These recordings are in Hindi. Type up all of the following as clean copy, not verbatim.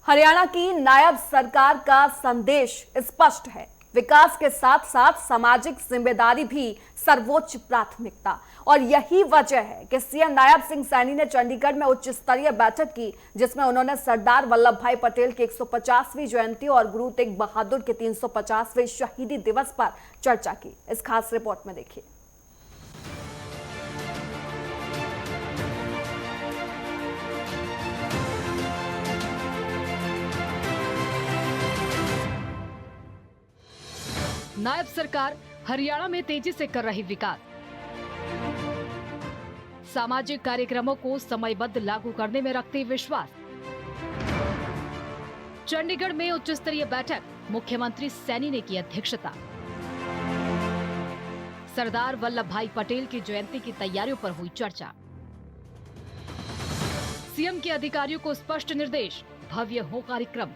हरियाणा की नायब सरकार का संदेश स्पष्ट है। विकास के साथ साथ सामाजिक जिम्मेदारी भी सर्वोच्च प्राथमिकता। और यही वजह है कि सीएम नायब सिंह सैनी ने चंडीगढ़ में उच्च स्तरीय बैठक की, जिसमें उन्होंने सरदार वल्लभ भाई पटेल की 150वीं जयंती और गुरु तेग बहादुर के 350वें शहीदी दिवस पर चर्चा की। इस खास रिपोर्ट में देखिए। नायब सरकार हरियाणा में तेजी से कर रही विकास। सामाजिक कार्यक्रमों को समयबद्ध लागू करने में रखती विश्वास। चंडीगढ़ में उच्च स्तरीय बैठक, मुख्यमंत्री सैनी ने की अध्यक्षता। सरदार वल्लभ भाई पटेल की जयंती की तैयारियों पर हुई चर्चा। सीएम के अधिकारियों को स्पष्ट निर्देश, भव्य हो कार्यक्रम।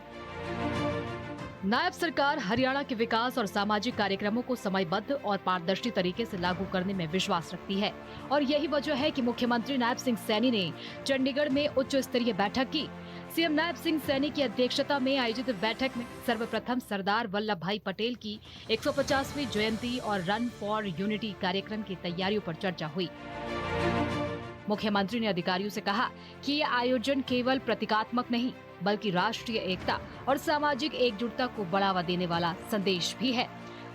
नायब सरकार हरियाणा के विकास और सामाजिक कार्यक्रमों को समयबद्ध और पारदर्शी तरीके से लागू करने में विश्वास रखती है और यही वजह है कि मुख्यमंत्री नायब सिंह सैनी ने चंडीगढ़ में उच्च स्तरीय बैठक की। सीएम नायब सिंह सैनी की अध्यक्षता में आयोजित बैठक में सर्वप्रथम सरदार वल्लभ भाई पटेल की 150वीं जयंती और रन फॉर यूनिटी कार्यक्रम की तैयारियों पर चर्चा हुई। मुख्यमंत्री ने अधिकारियों से कहा कि ये आयोजन केवल प्रतीकात्मक नहीं बल्कि राष्ट्रीय एकता और सामाजिक एकजुटता को बढ़ावा देने वाला संदेश भी है।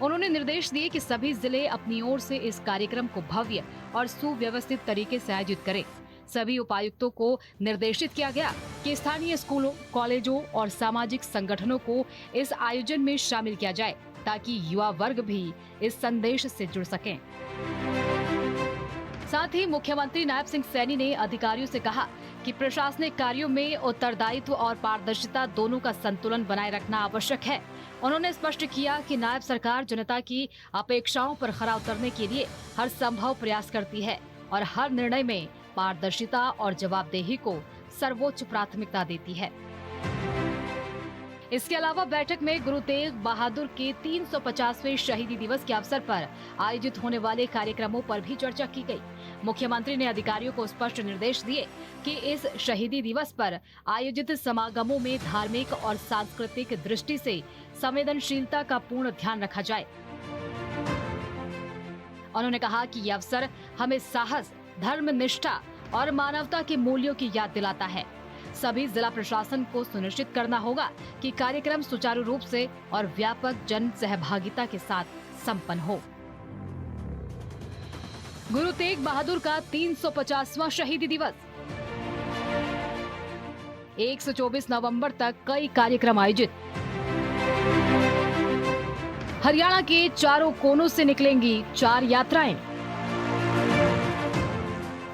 उन्होंने निर्देश दिए कि सभी जिले अपनी ओर से इस कार्यक्रम को भव्य और सुव्यवस्थित तरीके से आयोजित करें। सभी उपायुक्तों को निर्देशित किया गया कि स्थानीय स्कूलों, कॉलेजों और सामाजिक संगठनों को इस आयोजन में शामिल किया जाए ताकि युवा वर्ग भी इस संदेश से जुड़ सकें। साथ ही मुख्यमंत्री नायब सिंह सैनी ने अधिकारियों से कहा कि प्रशासनिक कार्यों में उत्तरदायित्व और पारदर्शिता दोनों का संतुलन बनाए रखना आवश्यक है। उन्होंने स्पष्ट किया कि नायब सरकार जनता की अपेक्षाओं पर खरा उतरने के लिए हर संभव प्रयास करती है और हर निर्णय में पारदर्शिता और जवाबदेही को सर्वोच्च प्राथमिकता देती है। इसके अलावा बैठक में गुरु तेग बहादुर के 350वें शहीदी दिवस के अवसर पर आयोजित होने वाले कार्यक्रमों पर भी चर्चा की गई। मुख्यमंत्री ने अधिकारियों को स्पष्ट निर्देश दिए कि इस शहीदी दिवस पर आयोजित समागमों में धार्मिक और सांस्कृतिक दृष्टि से संवेदनशीलता का पूर्ण ध्यान रखा जाए। उन्होंने कहा कि यह अवसर हमें साहस, धर्मनिष्ठा और मानवता के मूल्यों की याद दिलाता है। सभी जिला प्रशासन को सुनिश्चित करना होगा कि कार्यक्रम सुचारू रूप से और व्यापक जन सहभागिता के साथ संपन्न हो। गुरु तेग बहादुर का 350वां शहीदी दिवस। 124 नवंबर तक कई कार्यक्रम आयोजित। हरियाणा के चारों कोनों से निकलेंगी 4 यात्राएं।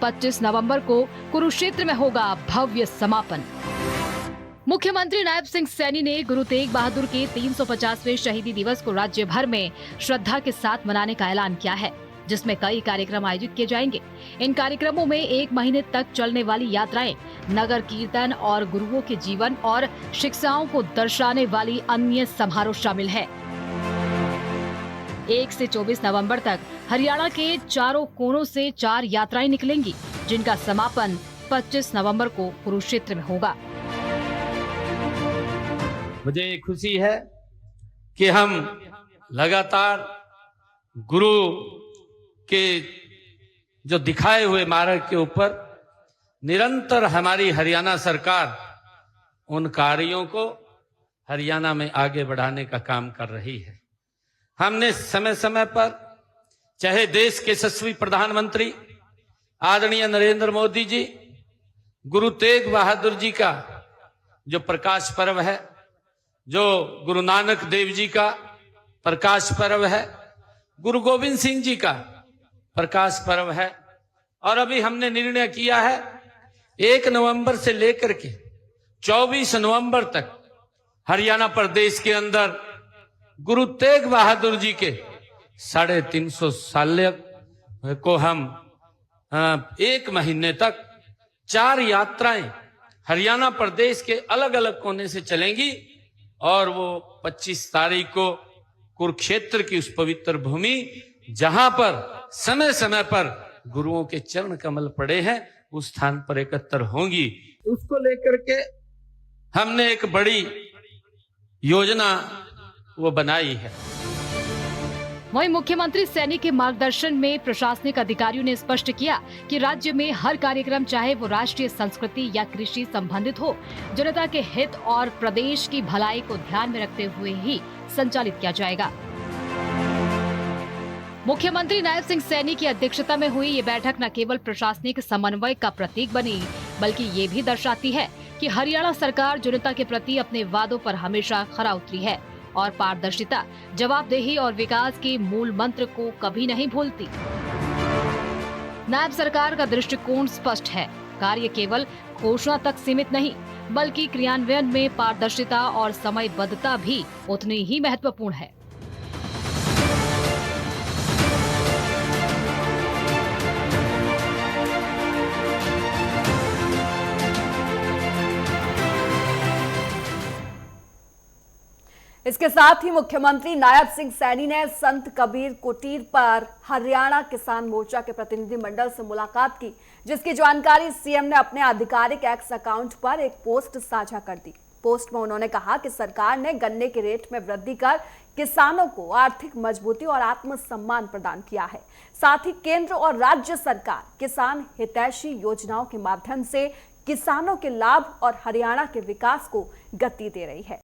25 नवंबर को कुरुक्षेत्र में होगा भव्य समापन। मुख्यमंत्री नायब सिंह सैनी ने गुरु तेग बहादुर के 350वें शहीदी दिवस को राज्य भर में श्रद्धा के साथ मनाने का ऐलान किया है, जिसमें कई कार्यक्रम आयोजित किए जाएंगे। इन कार्यक्रमों में 1 महीने तक चलने वाली यात्राएं, नगर कीर्तन और गुरुओं के जीवन और शिक्षाओं को दर्शाने वाली अन्य समारोह शामिल है। 1 से 24 नवंबर तक हरियाणा के चारों कोनों से 4 यात्राएं निकलेंगी, जिनका समापन 25 नवंबर को कुरुक्षेत्र में होगा। मुझे खुशी है कि हम लगातार गुरु के जो दिखाए हुए मार्ग के ऊपर निरंतर हमारी हरियाणा सरकार उन कार्यों को हरियाणा में आगे बढ़ाने का काम कर रही है। हमने समय समय पर, चाहे देश के यशस्वी प्रधानमंत्री आदरणीय नरेंद्र मोदी जी, गुरु तेग बहादुर जी का जो प्रकाश पर्व है, जो गुरु नानक देव जी का प्रकाश पर्व है, गुरु गोविंद सिंह जी का प्रकाश पर्व है, और अभी हमने निर्णय किया है 1 नवंबर से लेकर के 24 नवंबर तक हरियाणा प्रदेश के अंदर गुरु तेग बहादुर जी के 350 साल को हम 1 महीने तक 4 यात्राएं हरियाणा प्रदेश के अलग अलग कोने से चलेंगी और वो 25 तारीख को कुरुक्षेत्र की उस पवित्र भूमि, जहां पर समय समय पर गुरुओं के चरण कमल पड़े हैं, उस स्थान पर एकत्र होंगी। उसको लेकर के हमने एक बड़ी योजना वो बनाई है। वहीं मुख्यमंत्री सैनी के मार्गदर्शन में प्रशासनिक अधिकारियों ने स्पष्ट किया कि राज्य में हर कार्यक्रम चाहे वो राष्ट्रीय संस्कृति या कृषि संबंधित हो, जनता के हित और प्रदेश की भलाई को ध्यान में रखते हुए ही संचालित किया जाएगा। मुख्यमंत्री नायब सिंह सैनी की अध्यक्षता में हुई ये बैठक न केवल प्रशासनिक समन्वय का प्रतीक बनी, बल्कि ये भी दर्शाती है कि हरियाणा सरकार जनता के प्रति अपने वादों पर हमेशा खरा उतरी है और पारदर्शिता, जवाबदेही और विकास के मूल मंत्र को कभी नहीं भूलती। नायब सरकार का दृष्टिकोण स्पष्ट है। कार्य केवल घोषणा तक सीमित नहीं, बल्कि क्रियान्वयन में पारदर्शिता और समयबद्धता भी उतनी ही महत्वपूर्ण है। इसके साथ ही मुख्यमंत्री नायब सिंह सैनी ने संत कबीर कुटीर पर हरियाणा किसान मोर्चा के प्रतिनिधिमंडल से मुलाकात की, जिसकी जानकारी सीएम ने अपने आधिकारिक एक्स अकाउंट पर एक पोस्ट साझा कर दी। पोस्ट में उन्होंने कहा कि सरकार ने गन्ने के रेट में वृद्धि कर किसानों को आर्थिक मजबूती और आत्मसम्मान प्रदान किया है। साथ ही केंद्र और राज्य सरकार किसान हितैषी योजनाओं के माध्यम से किसानों के लाभ और हरियाणा के विकास को गति दे रही है।